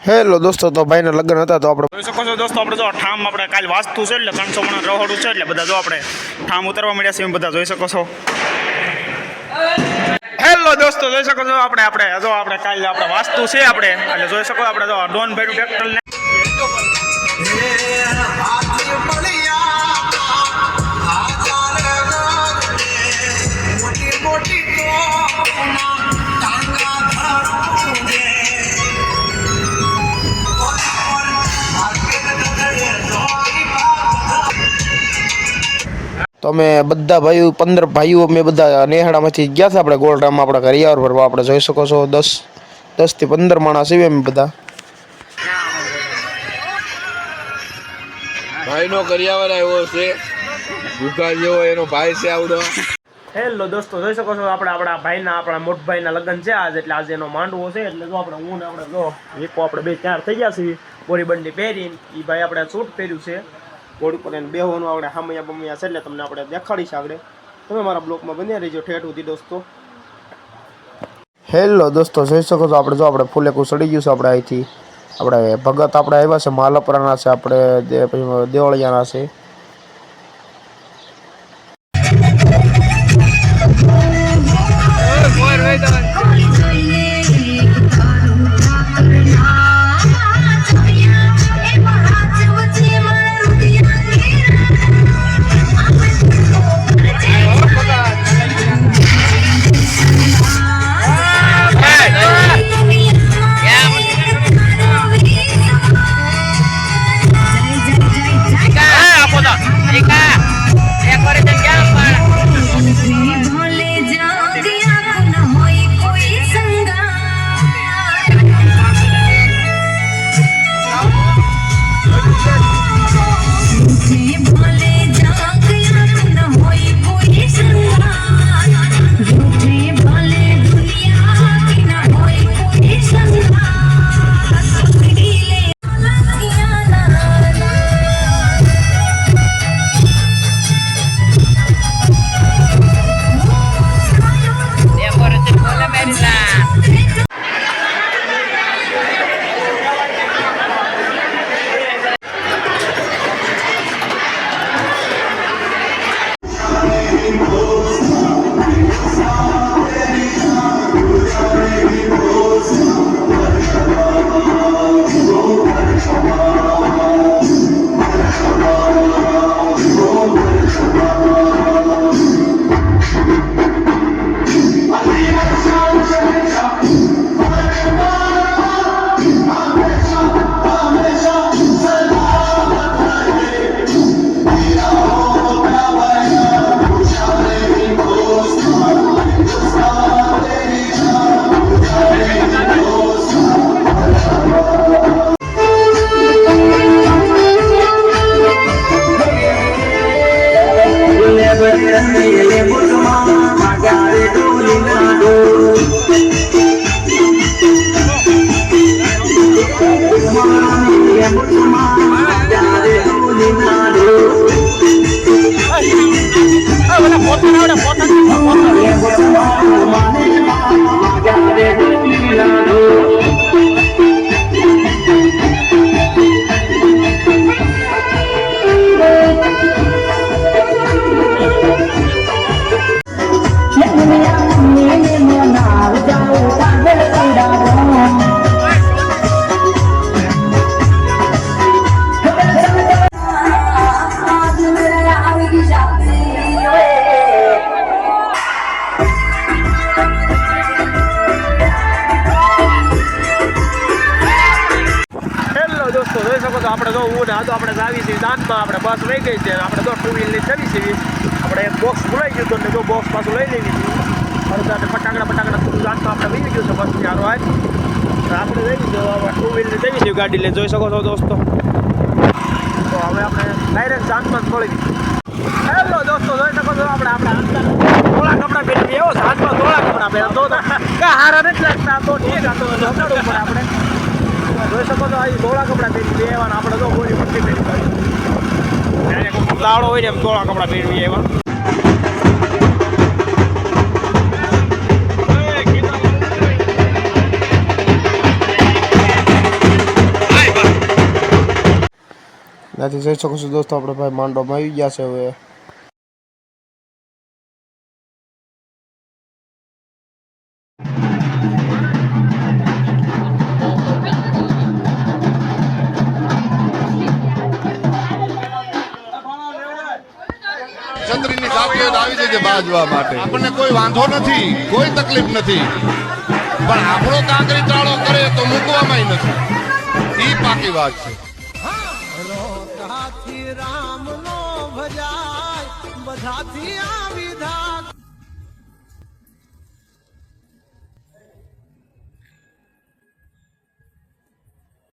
Hello દોસ્તો, તો ભાઈના લગ્ન હતા તો આપણે જોઈ શકો છો દોસ્તો, આપણે જો ઠામ આપણે કાલ વાસ્તુ છે એટલે 300 મણ રહોડું છે એટલે બધા જો આપણે ઠામ ઉતરવા મળ્યા છે, બધા જોઈ શકો છો. હેલો દોસ્તો, જોઈ શકો છો આપણે કાલે આપણે વાસ્તુ છે આપણે એટલે જોઈ શકો આપણે જો ડોન ભાઈનું ટ્રેક્ટર ને તો અમે બધા ભાઈઓ 15 ભાઈઓ અમે બધા નેહાડામાંથી ગયા હતા આપણે ગોળરામાં આપણે કરિયાવર ભરવા. આપણે જોઈ શકો છો 10 થી 15 માણસ છીએ અમે બધા. ભાઈનો કરિયાવર આવ્યો છે, ભૂખા જેવો એનો ભાઈ છે આવડો. હેલો દોસ્તો, જોઈ શકો છો આપણા મોટા ભાઈના લગ્ન છે આજ, એટલે આજે એનો માંડવો છે એટલે જો આપણે હું ને આપણે જો વીકો આપણે બે ચાર થઈ ગયા છીએ બોરી બંડી પહેરીને. એ ભાઈ આપણે સૂટ પહેર્યું છે, બોડી પર એને બેહવાનું આપણે હામૈયા બમૈયા છે એટલે તમને આપણે દેખાડીશ આગળ. તમે મારા બ્લોગમાં બન્યા રહીજો ઠેઠ સુધી દોસ્તો. હેલો દોસ્તો, જોઈ શકો છો આપણે ફૂલેકું ચડી ગયું છે. આપણે અહીંથી આપણે ભગત આપણે આવ્યા છે, માલપરાના છે, આપણે દેવળિયાના છે. આપણે જો હું ને આપણે જાવી છીએ દાંતમાં, આપણે બસ વહી ગઈ છે, આપણે તો 2 વ્હીલ લઈને જવી છીએ. આપણે એક બોક્સ ભૂલાઈ ગયું હતું એટલે જો બોક્સ પાછું લઈ લેવી હતી. અડધા ફટાકડા થોડું દાંતમાં આપણે વહી ગયું છે બસની હારો આજ. આપણે જઈ દીધું 2 વ્હીલ ને જવી છીએ ગાડી લઈને, જોઈ શકો છો દોસ્તો. તો હવે આપણે ડાયરેક્ટ દાંતમાં જ મળી ગઈ. હેલો દોસ્તો, જોઈ શકો છો આપણે ધોળા કપડાં પહેરી એવો હાથમાં ધોળા કપડાં પહેર્યા તો હારા નથી લાગતા તો ઠીક હતો હમણાં ઉપર આપણે જોઈ શકો છો અહીં ધોળા કપડાં પહેરી દેવાના આપણે તો બોરી પટ્ટી પહેરી દાડો હોય ને એમ ધોળા કપડા પહેરવી એવા ત્યાંથી જોઈ શકો છો દોસ્તો આપણે ભાઈ માંડવામાં આવી ગયા છે હવે છત્રીની સાથીઓ આવી જશે બાજવા માટે આપણને કોઈ વાંધો નથી કોઈ તકલીફ નથી પણ આપણો કાંકરી તાળો કરે તો મૂકવામાં નથી ઈ પાકી વાત છે રામનો ભજાય બધાથી આ વિધાન